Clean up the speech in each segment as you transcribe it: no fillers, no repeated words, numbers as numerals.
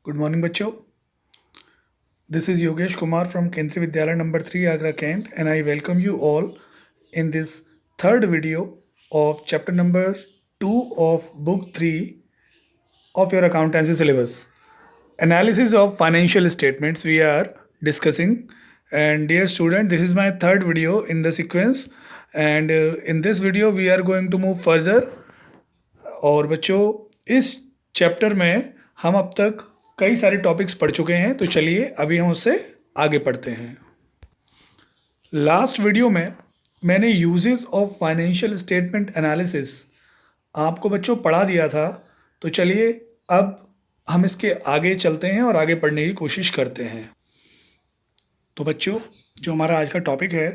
Good morning बच्चों. This is Yogesh Kumar from Kendriya Vidyalaya number 3 Agra cantt and I welcome you all in this third video of chapter number 2 of book 3 of your accountancy syllabus. Analysis of financial statements we are discussing. And dear student, this is my third video in the sequence, and in this video we are going to move further. और बच्चों, इस chapter में हम अब तक कई सारे topics पढ़ चुके हैं, तो चलिए अभी हम उससे आगे पढ़ते हैं. लास्ट वीडियो में मैंने uses of financial statement analysis आपको बच्चों पढ़ा दिया था. तो चलिए अब हम इसके आगे चलते हैं और आगे पढ़ने की कोशिश करते हैं. तो बच्चों, जो हमारा आज का टॉपिक है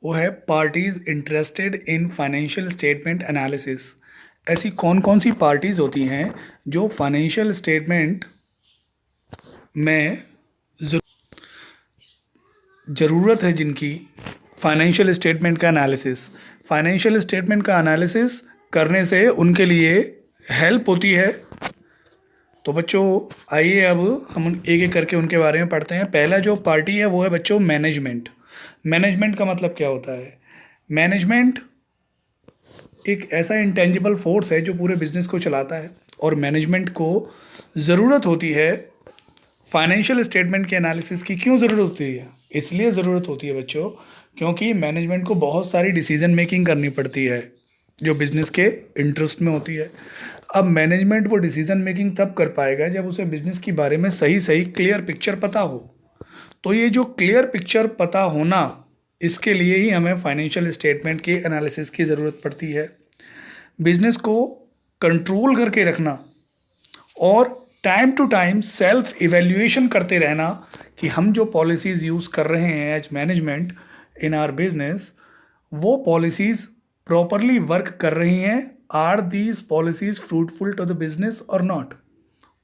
वो है parties interested in financial statement analysis. ऐसी कौन कौन सी पार्टीज़ होती हैं जो फाइनेंशियल स्टेटमेंट में ज़रूरत है, जिनकी फाइनेंशियल स्टेटमेंट का एनालिसिस करने से उनके लिए हेल्प होती है. तो बच्चों आइए अब हम एक एक करके उनके बारे में पढ़ते हैं. पहला जो पार्टी है वो है बच्चों मैनेजमेंट. मैनेजमेंट का मतलब क्या होता है? मैनेजमेंट एक ऐसा इंटेंजिबल फोर्स है जो पूरे बिजनेस को चलाता है, और मैनेजमेंट को ज़रूरत होती है फाइनेंशियल स्टेटमेंट के एनालिसिस की. क्यों ज़रूरत होती है? इसलिए ज़रूरत होती है बच्चों क्योंकि मैनेजमेंट को बहुत सारी डिसीजन मेकिंग करनी पड़ती है जो बिज़नेस के इंटरेस्ट में होती है. अब मैनेजमेंट वो डिसीजन मेकिंग तब कर पाएगा जब उसे बिज़नेस के बारे में सही क्लियर पिक्चर पता हो. तो ये जो क्लियर पिक्चर पता होना, इसके लिए ही हमें फाइनेंशियल स्टेटमेंट के एनालिसिस की ज़रूरत पड़ती है. बिज़नेस को कंट्रोल करके रखना और time to time self evaluation करते रहना कि हम जो पॉलिसीज़ यूज़ कर रहे हैं as management in our business, वो पॉलिसीज़ प्रॉपरली वर्क कर रही हैं. Are these policies fruitful to the business और नॉट,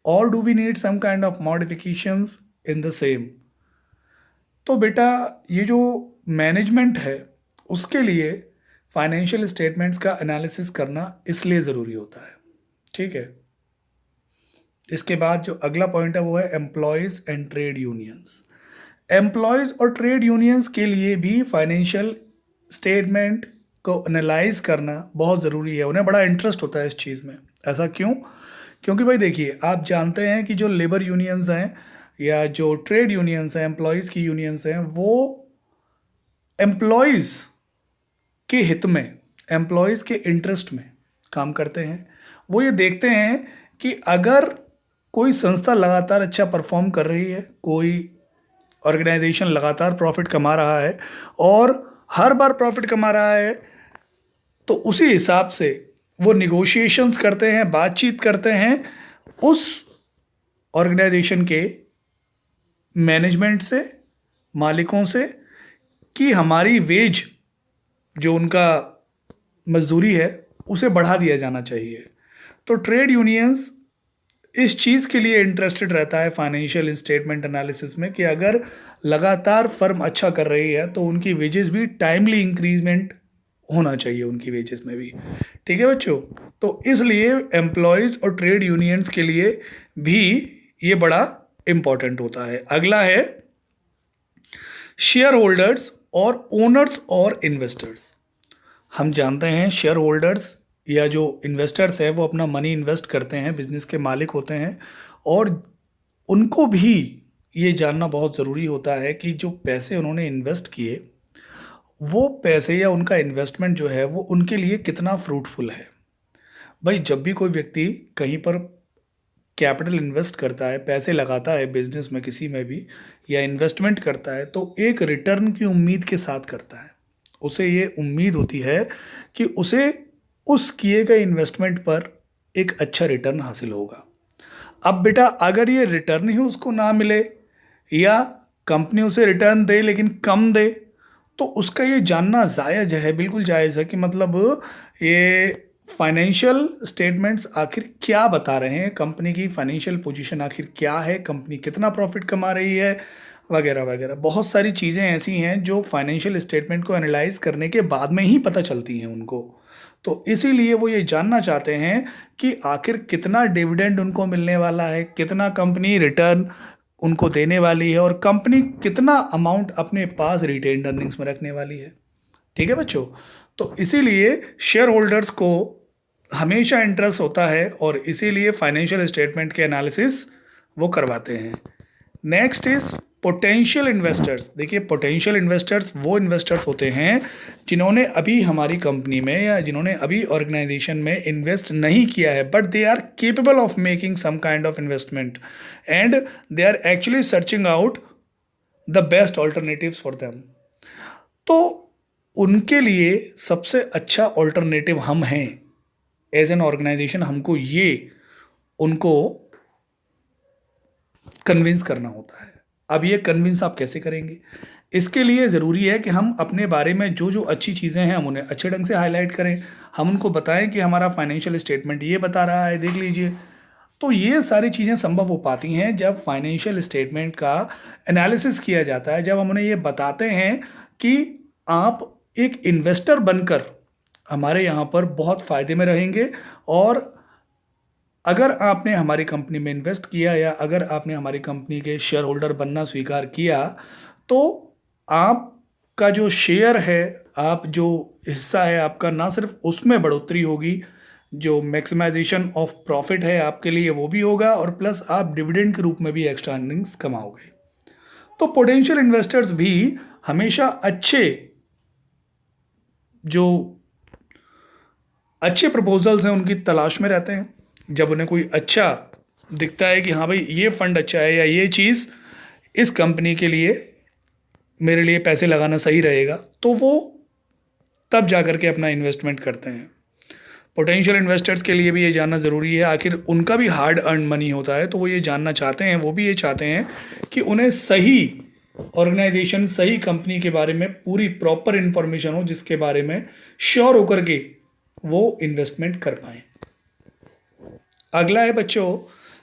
और do we need some kind of modifications in the same. तो बेटा ये जो मैनेजमेंट है उसके लिए फाइनेंशियल स्टेटमेंट्स का एनालिसिस करना इसलिए ज़रूरी होता है. ठीक है. इसके बाद जो अगला पॉइंट है वो है employees and trade unions. Employees और ट्रेड यूनियंस के लिए भी फाइनेंशियल स्टेटमेंट को एनालाइज करना बहुत ज़रूरी है. उन्हें बड़ा इंटरेस्ट होता है इस चीज़ में. ऐसा क्यों? क्योंकि भाई देखिए, आप जानते हैं कि जो लेबर यूनियंस हैं या जो ट्रेड यूनियंस हैं, एम्प्लॉयज़ की यूनियंस हैं, वो एम्प्लॉयज़ के हित में, एम्प्लॉयज़ के इंटरेस्ट में काम करते हैं. वो ये देखते हैं कि अगर कोई संस्था लगातार अच्छा परफॉर्म कर रही है, कोई ऑर्गेनाइजेशन लगातार प्रॉफिट कमा रहा है और हर बार प्रॉफिट कमा रहा है, तो उसी हिसाब से वो निगोशिएशंस करते हैं, बातचीत करते हैं उस ऑर्गेनाइजेशन के मैनेजमेंट से, मालिकों से, कि हमारी वेज जो उनका मजदूरी है उसे बढ़ा दिया जाना चाहिए. तो ट्रेड यूनियंस इस चीज़ के लिए इंटरेस्टेड रहता है फाइनेंशियल स्टेटमेंट एनालिसिस में कि अगर लगातार फर्म अच्छा कर रही है तो उनकी वेजेस भी टाइमली इंक्रीजमेंट होना चाहिए, उनकी वेजेस में भी. ठीक है बच्चों. तो इसलिए एम्प्लॉयज़ और ट्रेड यूनियंस के लिए भी ये बड़ा इम्पॉर्टेंट होता है. अगला है शेयर होल्डर्स और ओनर्स और इन्वेस्टर्स. हम जानते हैं शेयर होल्डर्स या जो इन्वेस्टर्स हैं वो अपना मनी इन्वेस्ट करते हैं, बिजनेस के मालिक होते हैं, और उनको भी ये जानना बहुत ज़रूरी होता है कि जो पैसे उन्होंने इन्वेस्ट किए, वो पैसे या उनका इन्वेस्टमेंट जो है वो उनके लिए कितना फ्रूटफुल है. भाई जब भी कोई व्यक्ति कहीं पर कैपिटल इन्वेस्ट करता है, पैसे लगाता है बिजनेस में किसी में भी, या इन्वेस्टमेंट करता है, तो एक रिटर्न की उम्मीद के साथ करता है. उसे ये उम्मीद होती है कि उसे उस किए गए इन्वेस्टमेंट पर एक अच्छा रिटर्न हासिल होगा. अब बेटा अगर ये रिटर्न ही उसको ना मिले या कंपनी उसे रिटर्न दे लेकिन कम दे, तो उसका ये जानना जायज़ है, बिल्कुल जायज़ है कि मतलब ये फाइनेंशियल स्टेटमेंट्स आखिर क्या बता रहे हैं, कंपनी की फाइनेंशियल पोजीशन आखिर क्या है, कंपनी कितना प्रॉफिट कमा रही है, वगैरह वगैरह. बहुत सारी चीज़ें ऐसी हैं जो फाइनेंशियल स्टेटमेंट को एनालाइज करने के बाद में ही पता चलती हैं उनको. तो इसीलिए वो ये जानना चाहते हैं कि आखिर कितना डिविडेंड उनको मिलने वाला है, कितना कंपनी रिटर्न उनको देने वाली है, और कंपनी कितना अमाउंट अपने पास रिटेन्ड अर्निंग्स में रखने वाली है। ठीक है बच्चों, तो इसीलिए शेयर होल्डर्स को हमेशा इंटरेस्ट होता है और इसीलिए फाइनेंशियल स्टेटमेंट के एनालिसिस वो करवाते हैं। Next is potential investors. देखिए, पोटेंशियल इन्वेस्टर्स वो इन्वेस्टर्स होते हैं जिन्होंने अभी हमारी कंपनी में या जिन्होंने अभी ऑर्गेनाइजेशन में इन्वेस्ट नहीं किया है, but they are capable of making some kind of investment and they are actually searching out the best alternatives for them. तो उनके लिए सबसे अच्छा ऑल्टरनेटिव हम हैं एज एन ऑर्गेनाइजेशन। हमको ये उनको कन्विंस करना होता है। अब ये कन्विंस आप कैसे करेंगे? इसके लिए ज़रूरी है कि हम अपने बारे में जो जो अच्छी चीज़ें हैं हम उन्हें अच्छे ढंग से हाईलाइट करें। हम उनको बताएं कि हमारा फाइनेंशियल स्टेटमेंट ये बता रहा है, देख लीजिए। तो ये सारी चीज़ें संभव हो पाती हैं जब फाइनेंशियल स्टेटमेंट का एनालिसिस किया जाता है, जब हम उन्हें ये बताते हैं कि आप एक इन्वेस्टर बनकर हमारे यहाँ पर बहुत फ़ायदे में रहेंगे, और अगर आपने हमारी कंपनी में इन्वेस्ट किया या अगर आपने हमारी कंपनी के शेयर होल्डर बनना स्वीकार किया, तो आपका जो शेयर है, आप जो हिस्सा है आपका, ना सिर्फ उसमें बढ़ोतरी होगी, जो मैक्सिमाइजेशन ऑफ प्रॉफिट है आपके लिए वो भी होगा, और प्लस आप डिविडेंड के रूप में भी एक्स्ट्रा अर्निंग्स कमाओगे। तो पोटेंशियल इन्वेस्टर्स भी हमेशा जो अच्छे प्रपोजल्स हैं उनकी तलाश में रहते हैं। जब उन्हें कोई अच्छा दिखता है कि हाँ भाई ये फंड अच्छा है या ये चीज़ इस कंपनी के लिए मेरे लिए पैसे लगाना सही रहेगा, तो वो तब जा कर के अपना इन्वेस्टमेंट करते हैं। पोटेंशियल इन्वेस्टर्स के लिए भी ये जानना ज़रूरी है, आखिर उनका भी हार्ड अर्न मनी होता है, तो वो ये जानना चाहते हैं, वो भी ये चाहते हैं कि उन्हें सही ऑर्गेनाइजेशन, सही कंपनी के बारे में पूरी प्रॉपर इन्फॉर्मेशन हो, जिसके बारे में श्योर होकर के वो इन्वेस्टमेंट कर पाएँ। अगला है बच्चों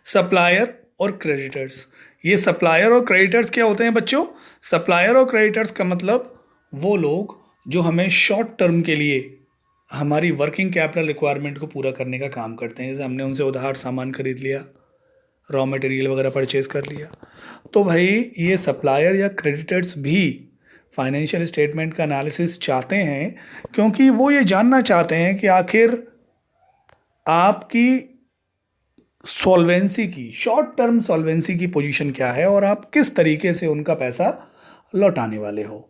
सप्लायर और क्रेडिटर्स। ये सप्लायर और क्रेडिटर्स क्या होते हैं बच्चों? सप्लायर और क्रेडिटर्स का मतलब वो लोग जो हमें शॉर्ट टर्म के लिए हमारी वर्किंग कैपिटल रिक्वायरमेंट को पूरा करने का काम करते हैं। जैसे हमने उनसे उधार सामान खरीद लिया, रॉ मटेरियल वगैरह परचेज कर लिया, तो भाई ये सप्लायर या क्रेडिटर्स भी फाइनेंशियल स्टेटमेंट का एनालिसिस चाहते हैं, क्योंकि वो ये जानना चाहते हैं कि आखिर आपकी सॉल्वेंसी की, शॉर्ट टर्म सॉल्वेंसी की पोजीशन क्या है और आप किस तरीके से उनका पैसा लौटाने वाले हो।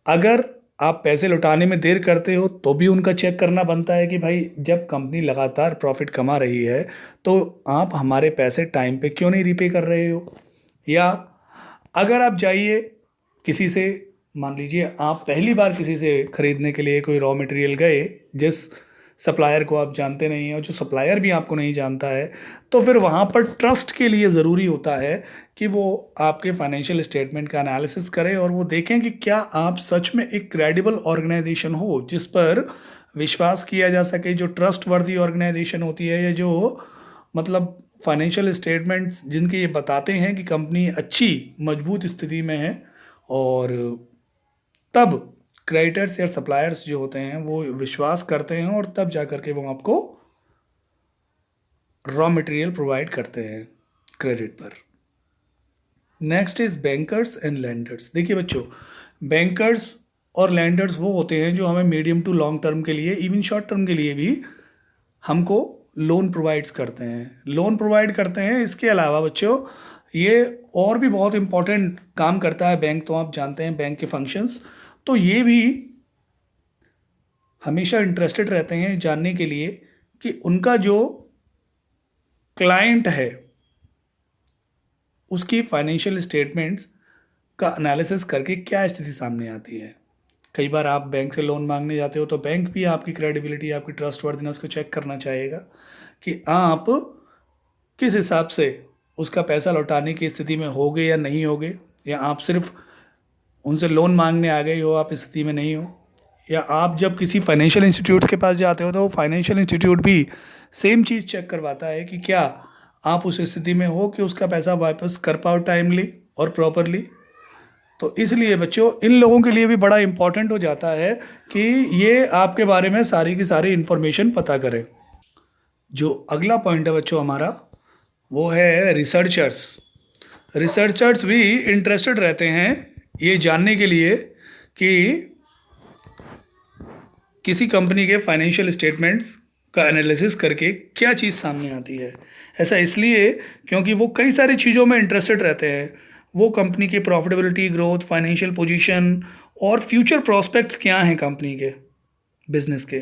अगर आप पैसे लौटाने में देर करते हो तो भी उनका चेक करना बनता है कि भाई जब कंपनी लगातार प्रॉफिट कमा रही है तो आप हमारे पैसे टाइम पे क्यों नहीं रीपे कर रहे हो। या अगर आप जाइए किसी से, मान लीजिए आप पहली बार किसी से ख़रीदने के लिए कोई रॉ मटेरियल गए, जिस सप्लायर को आप जानते नहीं हैं और जो सप्लायर भी आपको नहीं जानता है, तो फिर वहाँ पर ट्रस्ट के लिए ज़रूरी होता है कि वो आपके फाइनेंशियल स्टेटमेंट का एनालिसिस करें और वो देखें कि क्या आप सच में एक क्रेडिबल ऑर्गेनाइजेशन हो जिस पर विश्वास किया जा सके, जो ट्रस्ट वर्दी ऑर्गेनाइजेशन होती है, या जो मतलब फाइनेंशियल स्टेटमेंट्स जिनके ये बताते हैं कि कंपनी अच्छी मजबूत स्थिति में है। और तब क्रेडिटर्स या सप्लायर्स जो होते हैं वो विश्वास करते हैं और तब जा कर के वो आपको रॉ मटेरियल प्रोवाइड करते हैं क्रेडिट पर। Next is bankers and landers. देखिए बच्चों, बैंकर्स और लैंडर्स वो होते हैं जो हमें मीडियम टू लॉन्ग टर्म के लिए, इवन शॉर्ट टर्म के लिए भी हमको लोन प्रोवाइड्स करते हैं, लोन प्रोवाइड करते हैं। इसके अलावा बच्चों ये और भी बहुत इंपॉर्टेंट काम करता है बैंक, तो आप जानते हैं बैंक के फंक्शंस, तो ये भी हमेशा इंटरेस्टेड रहते हैं जानने के लिए कि उनका जो क्लाइंट है उसकी फाइनेंशियल स्टेटमेंट्स का एनालिसिस करके क्या स्थिति सामने आती है। कई बार आप बैंक से लोन मांगने जाते हो तो बैंक भी आपकी क्रेडिबिलिटी, आपकी ट्रस्टवर्दीनेस को चेक करना चाहेगा कि आप किस हिसाब से उसका पैसा लौटाने की स्थिति में होगे या नहीं होगे, या आप सिर्फ उनसे लोन मांगने आ गए हो, आप इस स्थिति में नहीं हो। या आप जब किसी फाइनेंशियल इंस्टीट्यूट के पास जाते हो तो फाइनेंशियल इंस्टीट्यूट भी सेम चीज़ चेक करवाता है कि क्या आप उस स्थिति में हो कि उसका पैसा वापस कर पाओ टाइमली और प्रॉपरली। तो इसलिए बच्चों इन लोगों के लिए भी बड़ा इम्पॉर्टेंट हो जाता है कि ये आपके बारे में सारी की सारी इन्फॉर्मेशन पता करें। जो अगला पॉइंट है बच्चों हमारा, वो है रिसर्चर्स। रिसर्चर्स भी इंटरेस्टेड रहते हैं ये जानने के लिए कि किसी कंपनी के फाइनेंशियल स्टेटमेंट्स का एनालिसिस करके क्या चीज़ सामने आती है। ऐसा इसलिए क्योंकि वो कई सारी चीज़ों में इंटरेस्टेड रहते हैं। वो कंपनी की प्रॉफिटेबिलिटी, ग्रोथ, फाइनेंशियल पोजीशन और फ्यूचर प्रॉस्पेक्ट्स क्या हैं कंपनी के, बिजनेस के,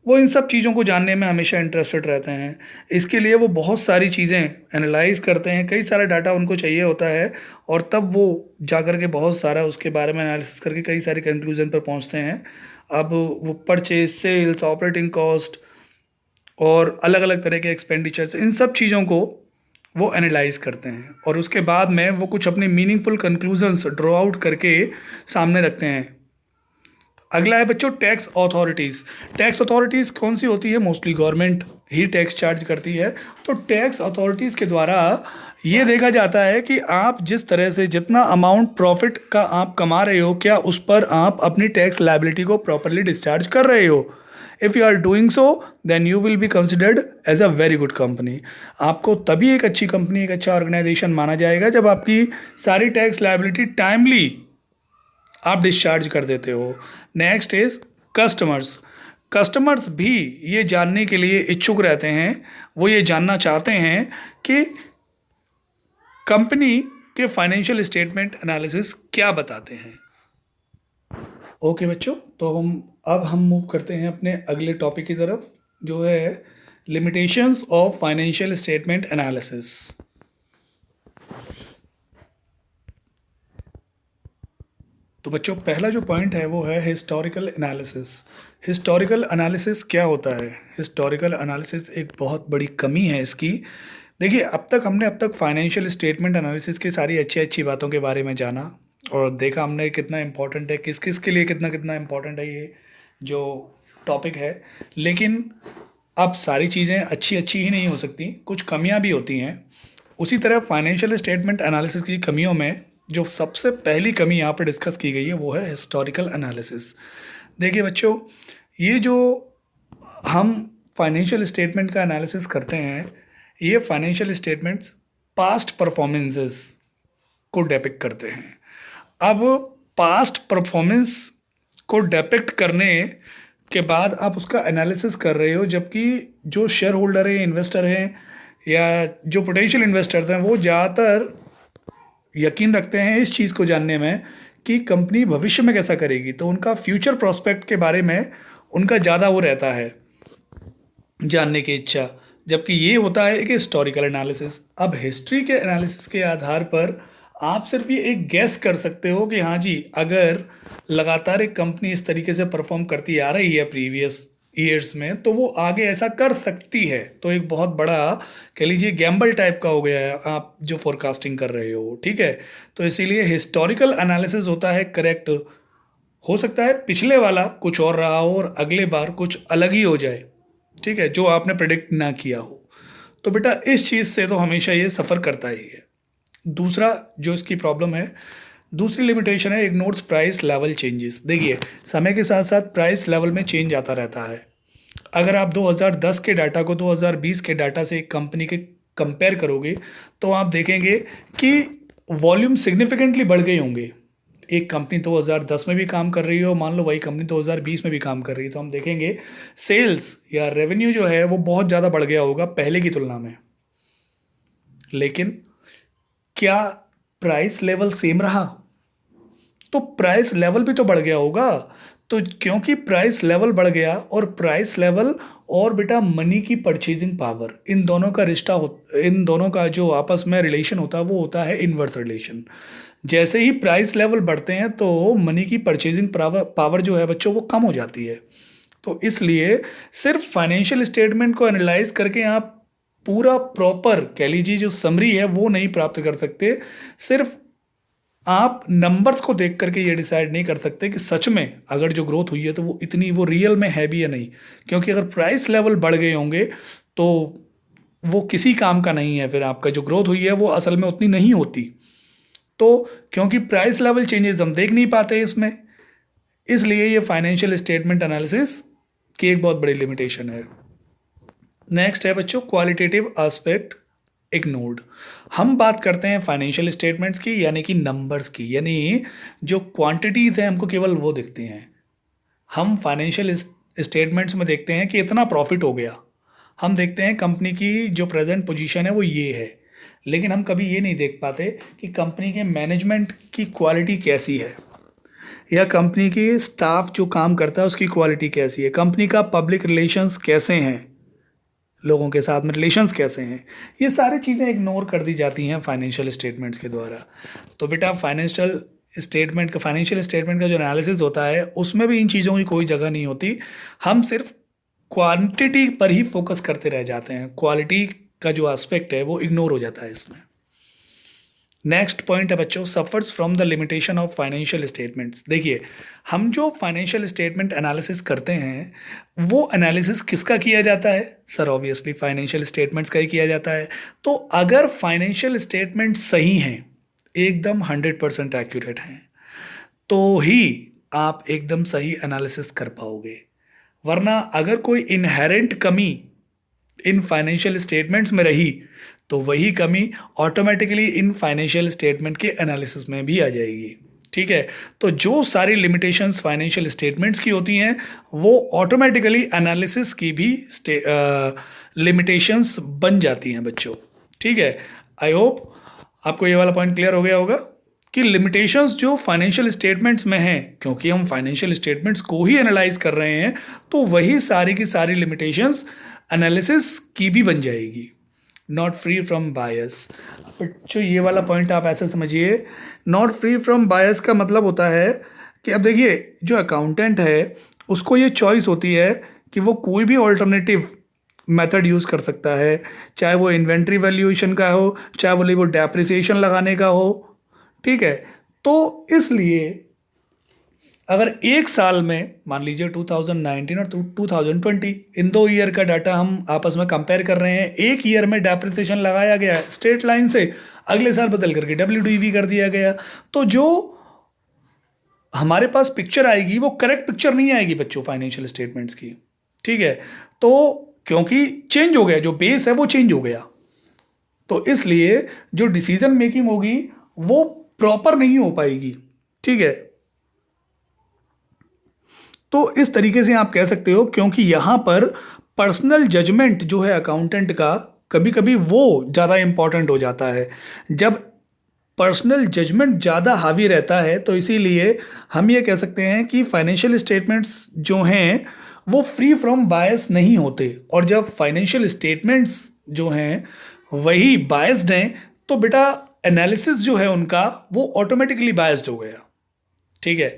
वो इन सब चीज़ों को जानने में हमेशा इंटरेस्टेड रहते हैं। इसके लिए वो बहुत सारी चीज़ें एनालाइज करते हैं, कई सारा डाटा उनको चाहिए होता है, और तब वो जा कर के बहुत सारा उसके बारे में एनालिसिस करके कई सारे कंक्लूजन पर पहुंचते हैं। अब वो परचेज, सेल्स, ऑपरेटिंग कॉस्ट और अलग अलग तरह के एक्सपेंडिचर्स, इन सब चीज़ों को वो एनालाइज करते हैं और उसके बाद में वो कुछ अपने मीनिंगफुल कंक्लूजन्स ड्रॉ आउट करके सामने रखते हैं। अगला है बच्चों टैक्स अथॉरिटीज़। टैक्स अथॉरिटीज़ कौन सी होती है? मोस्टली गवर्नमेंट ही टैक्स चार्ज करती है। तो टैक्स अथॉरिटीज़ के द्वारा ये देखा जाता है कि आप जिस तरह से जितना अमाउंट प्रॉफिट का आप कमा रहे हो, क्या उस पर आप अपनी टैक्स लायबिलिटी को प्रॉपरली डिस्चार्ज कर रहे हो। If you are doing so then you will be considered as a very good company. आपको तभी एक अच्छी कंपनी, एक अच्छा ऑर्गेनाइजेशन माना जाएगा जब आपकी सारी टैक्स लायबिलिटी टाइमली आप डिस्चार्ज कर देते हो। Next is customers. कस्टमर्स भी ये जानने के लिए इच्छुक रहते हैं, वो ये जानना चाहते हैं कि कंपनी के फाइनेंशियल स्टेटमेंट एनालिसिस क्या बताते हैं। ओके बच्चों, तो हम मूव करते हैं अपने अगले टॉपिक की तरफ, जो है limitations of financial statement analysis. तो बच्चों पहला जो पॉइंट है वो है हिस्टोरिकल एनालिसिस। हिस्टोरिकल एनालिसिस क्या होता है? हिस्टोरिकल एनालिसिस एक बहुत बड़ी कमी है इसकी। देखिए अब तक फाइनेंशियल स्टेटमेंट एनालिसिस की सारी अच्छी अच्छी बातों के बारे में जाना और देखा हमने कितना इम्पोर्टेंट है, किस किस के लिए कितना कितना इम्पोर्टेंट है ये जो टॉपिक है। लेकिन अब सारी चीज़ें अच्छी अच्छी ही नहीं हो सकती, कुछ कमियां भी होती हैं। उसी तरह फाइनेंशियल स्टेटमेंट एनालिसिस की कमियों में जो सबसे पहली कमी यहाँ पर डिस्कस की गई है वो है हिस्टोरिकल एनालिसिस। देखिए बच्चों, ये जो हम फाइनेंशियल स्टेटमेंट का एनालिसिस करते हैं, ये फाइनेंशियल स्टेटमेंट्स पास्ट परफॉर्मेंसेस को डेपिक्ट करते हैं। अब पास्ट परफॉर्मेंस को डेपिक्ट करने के बाद आप उसका एनालिसिस कर रहे हो, जबकि जो शेयर होल्डर हैं, इन्वेस्टर हैं या जो पोटेंशियल इन्वेस्टर्स हैं, वो ज़्यादातर यकीन रखते हैं इस चीज़ को जानने में कि कंपनी भविष्य में कैसा करेगी। तो उनका फ्यूचर प्रोस्पेक्ट के बारे में उनका ज़्यादा वो रहता है जानने की इच्छा, जबकि ये होता है कि हिस्टोरिकल एनालिसिस। अब हिस्ट्री के एनालिसिस के आधार पर आप सिर्फ ये एक गैस कर सकते हो कि हाँ जी, अगर लगातार एक कंपनी इस तरीके से परफॉर्म करती आ रही है प्रीवियस ईयर्स में, तो वो आगे ऐसा कर सकती है। तो एक बहुत बड़ा कह लीजिए गैम्बल टाइप का हो गया है आप जो फोरकास्टिंग कर रहे हो, ठीक है। तो इसीलिए हिस्टोरिकल एनालिसिस होता है करेक्ट। हो सकता है पिछले वाला कुछ और रहा हो और अगले बार कुछ अलग ही हो जाए, ठीक है, जो आपने प्रेडिक्ट ना किया हो। तो बेटा इस चीज़ से तो हमेशा ये सफ़र करता ही है। दूसरा जो इसकी प्रॉब्लम है, दूसरी लिमिटेशन है इग्नोर्स प्राइस लेवल चेंजेस। देखिए समय के साथ साथ प्राइस लेवल में चेंज आता रहता है। अगर आप 2010 के डाटा को 2020 के डाटा से एक कंपनी के कंपेयर करोगे तो आप देखेंगे कि वॉल्यूम सिग्निफिकेंटली बढ़ गए होंगे। एक कंपनी 2010 में भी काम कर रही हो, मान लो वही कंपनी 2020 में भी काम कर रही है, तो हम देखेंगे सेल्स या रेवेन्यू जो है वो बहुत ज़्यादा बढ़ गया होगा पहले की तुलना में। लेकिन क्या प्राइस लेवल सेम रहा? तो प्राइस लेवल भी तो बढ़ गया होगा। तो क्योंकि प्राइस लेवल बढ़ गया और प्राइस लेवल और बेटा मनी की परचेजिंग पावर, इन दोनों का रिश्ता इन दोनों का जो आपस में रिलेशन होता है वो होता है इन्वर्स रिलेशन। जैसे ही प्राइस लेवल बढ़ते हैं तो मनी की परचेजिंग पावर जो है बच्चों वो कम हो जाती है। तो इसलिए सिर्फ फाइनेंशियल स्टेटमेंट को एनालाइज करके आप पूरा प्रॉपर कह लीजिए जो समरी है वो नहीं प्राप्त कर सकते। सिर्फ आप नंबर्स को देख करके ये डिसाइड नहीं कर सकते कि सच में अगर जो ग्रोथ हुई है तो वो इतनी वो रियल में है भी या नहीं। क्योंकि अगर प्राइस लेवल बढ़ गए होंगे तो वो किसी काम का नहीं है, फिर आपका जो ग्रोथ हुई है वो असल में उतनी नहीं होती। तो क्योंकि प्राइस लेवल चेंजेस हम देख नहीं पाते इसमें, इसलिए ये फाइनेंशियल स्टेटमेंट एनालिसिस की एक बहुत बड़ी लिमिटेशन है। नेक्स्ट है बच्चों क्वालिटेटिव एस्पेक्ट इग्नोर्ड। हम बात करते हैं फाइनेंशियल स्टेटमेंट्स की, यानी कि नंबर्स की, यानी जो क्वांटिटीज हैं हमको केवल वो दिखती हैं। हम फाइनेंशियल स्टेटमेंट्स में देखते हैं कि इतना प्रॉफिट हो गया, हम देखते हैं कंपनी की जो प्रेजेंट पोजीशन है वो ये है, लेकिन हम कभी ये नहीं देख पाते कि कंपनी के मैनेजमेंट की क्वालिटी कैसी है, या कंपनी की स्टाफ जो काम करता है उसकी क्वालिटी कैसी है, कंपनी का पब्लिक रिलेशंस कैसे हैं, लोगों के साथ में रिलेशंस कैसे हैं। ये सारी चीज़ें इग्नोर कर दी जाती हैं फाइनेंशियल स्टेटमेंट्स के द्वारा। तो बेटा फाइनेंशियल स्टेटमेंट का जो एनालिसिस होता है उसमें भी इन चीज़ों की कोई जगह नहीं होती। हम सिर्फ क्वांटिटी पर ही फोकस करते रह जाते हैं, क्वालिटी का जो एस्पेक्ट है वो इग्नोर हो जाता है इसमें। नेक्स्ट पॉइंट है बच्चों suffers from the limitation of financial statements. देखिए हम जो फाइनेंशियल स्टेटमेंट एनालिसिस करते हैं वो एनालिसिस किसका किया जाता है? सर ऑब्वियसली फाइनेंशियल स्टेटमेंट्स का ही किया जाता है। तो अगर फाइनेंशियल स्टेटमेंट सही हैं, एकदम 100% एक्यूरेट हैं, तो ही आप एकदम सही एनालिसिस कर पाओगे। वरना अगर कोई इनहेरेंट कमी इन फाइनेंशियल स्टेटमेंट्स में रही तो वही कमी ऑटोमेटिकली इन फाइनेंशियल स्टेटमेंट के एनालिसिस में भी आ जाएगी। ठीक है, तो जो सारी लिमिटेशंस फाइनेंशियल स्टेटमेंट्स की होती हैं वो ऑटोमेटिकली एनालिसिस की भी लिमिटेशंस बन जाती हैं बच्चों। ठीक है, आई होप आपको ये वाला पॉइंट क्लियर हो गया होगा कि लिमिटेशंस जो फाइनेंशियल स्टेटमेंट्स में हैं, क्योंकि हम फाइनेंशियल स्टेटमेंट्स को ही एनालाइज कर रहे हैं तो वही सारी की सारी लिमिटेशंस एनालिसिस की भी बन जाएगी। नॉट फ्री फ्रॉम बायस। बच्चों ये वाला पॉइंट आप ऐसे समझिए, नॉट फ्री फ्रॉम बायस का मतलब होता है कि अब देखिए जो अकाउंटेंट है उसको ये चॉइस होती है कि वो कोई भी ऑल्टरनेटिव मेथड यूज़ कर सकता है, चाहे वो इन्वेंट्री वैल्यूएशन का हो, चाहे वो डेप्रिसिएशन लगाने का हो। ठीक है, तो इसलिए अगर एक साल में मान लीजिए 2019 और 2020 इन 2 ईयर का डाटा हम आपस में कंपेयर कर रहे हैं, एक ईयर में डेप्रिसिएशन लगाया गया स्ट्रेट लाइन से, अगले साल बदल करके WDV कर दिया गया, तो जो हमारे पास पिक्चर आएगी वो करेक्ट पिक्चर नहीं आएगी बच्चों फाइनेंशियल स्टेटमेंट्स की। ठीक है, तो क्योंकि चेंज हो गया, जो बेस है वो चेंज हो गया, तो इसलिए जो डिसीजन मेकिंग होगी वो प्रॉपर नहीं हो पाएगी। ठीक है, तो इस तरीके से आप कह सकते हो, क्योंकि यहाँ पर पर्सनल जजमेंट जो है अकाउंटेंट का कभी कभी वो ज़्यादा इम्पॉर्टेंट हो जाता है। जब पर्सनल जजमेंट ज़्यादा हावी रहता है तो इसीलिए हम ये कह सकते हैं कि फाइनेंशियल स्टेटमेंट्स जो हैं वो फ्री फ्रॉम बायस नहीं होते, और जब फाइनेंशियल स्टेटमेंट्स जो हैं वही बायस्ड हैं तो बेटा एनालिसिस जो है उनका वो ऑटोमेटिकली बायस्ड हो गया। ठीक है,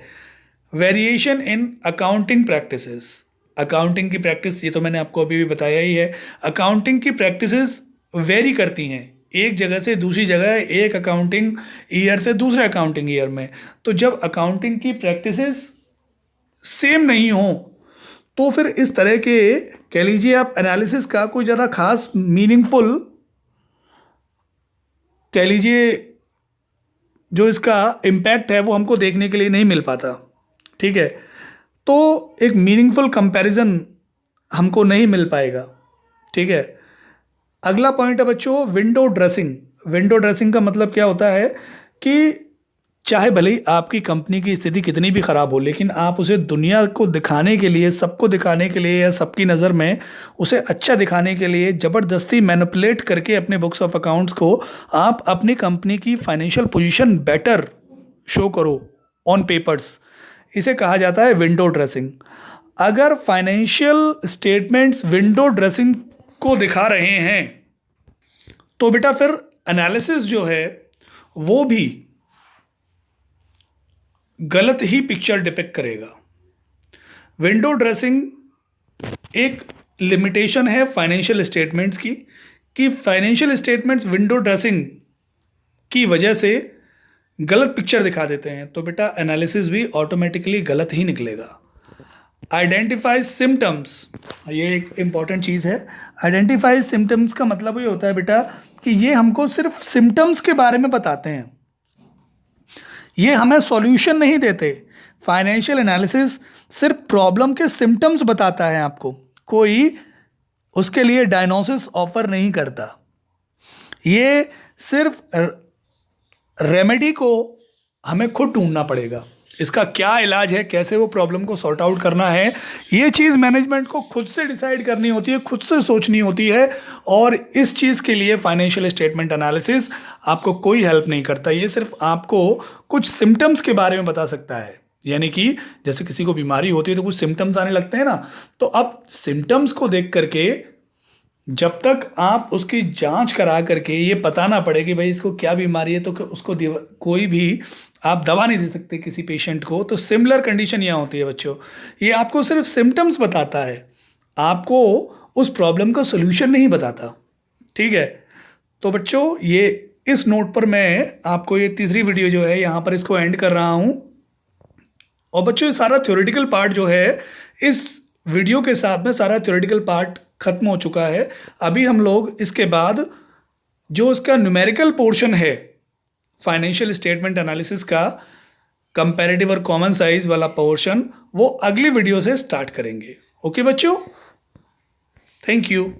variation in accounting practices. Accounting की प्रैक्टिस ये तो मैंने आपको अभी भी बताया ही है, अकाउंटिंग की प्रैक्टिसेस वेरी करती हैं एक जगह से दूसरी जगह, एक अकाउंटिंग ईयर से दूसरे अकाउंटिंग ईयर में। तो जब अकाउंटिंग की प्रैक्टिसेस सेम नहीं हो तो फिर इस तरह के कह लीजिए आप एनालिसिस का कोई ज़्यादा खास मीनिंगफुल कह लीजिए जो इसका इम्पैक्ट है वो हमको देखने के लिए नहीं मिल पाता। ठीक है, तो एक मीनिंगफुल कंपैरिजन हमको नहीं मिल पाएगा। ठीक है, अगला पॉइंट है बच्चों विंडो ड्रेसिंग। विंडो ड्रेसिंग का मतलब क्या होता है कि चाहे भले ही आपकी कंपनी की स्थिति कितनी भी ख़राब हो, लेकिन आप उसे दुनिया को दिखाने के लिए, सबको दिखाने के लिए, या सबकी नज़र में उसे अच्छा दिखाने के लिए ज़बरदस्ती मैनिपुलेट करके अपने बुक्स ऑफ अकाउंट्स को आप अपनी कंपनी की फाइनेंशियल पोजीशन बेटर शो करो ऑन पेपर्स, इसे कहा जाता है विंडो ड्रेसिंग। अगर फाइनेंशियल स्टेटमेंट्स विंडो ड्रेसिंग को दिखा रहे हैं तो बेटा फिर एनालिसिस जो है वो भी गलत ही पिक्चर डिपिक्ट करेगा। विंडो ड्रेसिंग एक लिमिटेशन है फाइनेंशियल स्टेटमेंट्स की, कि फाइनेंशियल स्टेटमेंट्स विंडो ड्रेसिंग की वजह से गलत पिक्चर दिखा देते हैं, तो बेटा एनालिसिस भी ऑटोमेटिकली गलत ही निकलेगा। आइडेंटिफाइज सिम्टम्स, ये एक इम्पॉर्टेंट चीज़ है। आइडेंटिफाइज सिम्टम्स का मतलब ये होता है बेटा कि ये हमको सिर्फ सिम्टम्स के बारे में बताते हैं, ये हमें सॉल्यूशन नहीं देते। फाइनेंशियल एनालिसिस सिर्फ प्रॉब्लम के सिम्टम्स बताता है आपको, कोई उसके लिए डायग्नोसिस ऑफर नहीं करता। ये सिर्फ रेमेडी को हमें खुद ढूंढना पड़ेगा, इसका क्या इलाज है, कैसे वो प्रॉब्लम को सॉर्ट आउट करना है, ये चीज़ मैनेजमेंट को खुद से डिसाइड करनी होती है, खुद से सोचनी होती है। और इस चीज़ के लिए फाइनेंशियल स्टेटमेंट एनालिसिस आपको कोई हेल्प नहीं करता। ये सिर्फ आपको कुछ सिम्टम्स के बारे में बता सकता है, यानी कि जैसे किसी को बीमारी होती है तो कुछ सिम्टम्स आने लगते हैं ना, तो अब सिम्टम्स को देख करके जब तक आप उसकी जांच करा करके ये पता ना पड़े कि भाई इसको क्या बीमारी है, तो उसको कोई भी आप दवा नहीं दे सकते किसी पेशेंट को। तो सिमिलर कंडीशन यहाँ होती है बच्चों, ये आपको सिर्फ सिम्टम्स बताता है, आपको उस प्रॉब्लम का सोल्यूशन नहीं बताता। ठीक है, तो बच्चों ये इस नोट पर मैं आपको ये तीसरी वीडियो जो है यहाँ पर इसको एंड कर रहा हूँ। और बच्चों ये सारा थ्योरेटिकल पार्ट जो है, इस वीडियो के साथ में सारा थ्योरेटिकल पार्ट खत्म हो चुका है। अभी हम लोग इसके बाद जो इसका न्यूमेरिकल पोर्शन है फाइनेंशियल स्टेटमेंट एनालिसिस का, कंपैरेटिव और कॉमन साइज वाला पोर्शन, वो अगली वीडियो से स्टार्ट करेंगे। ओके बच्चों, थैंक यू।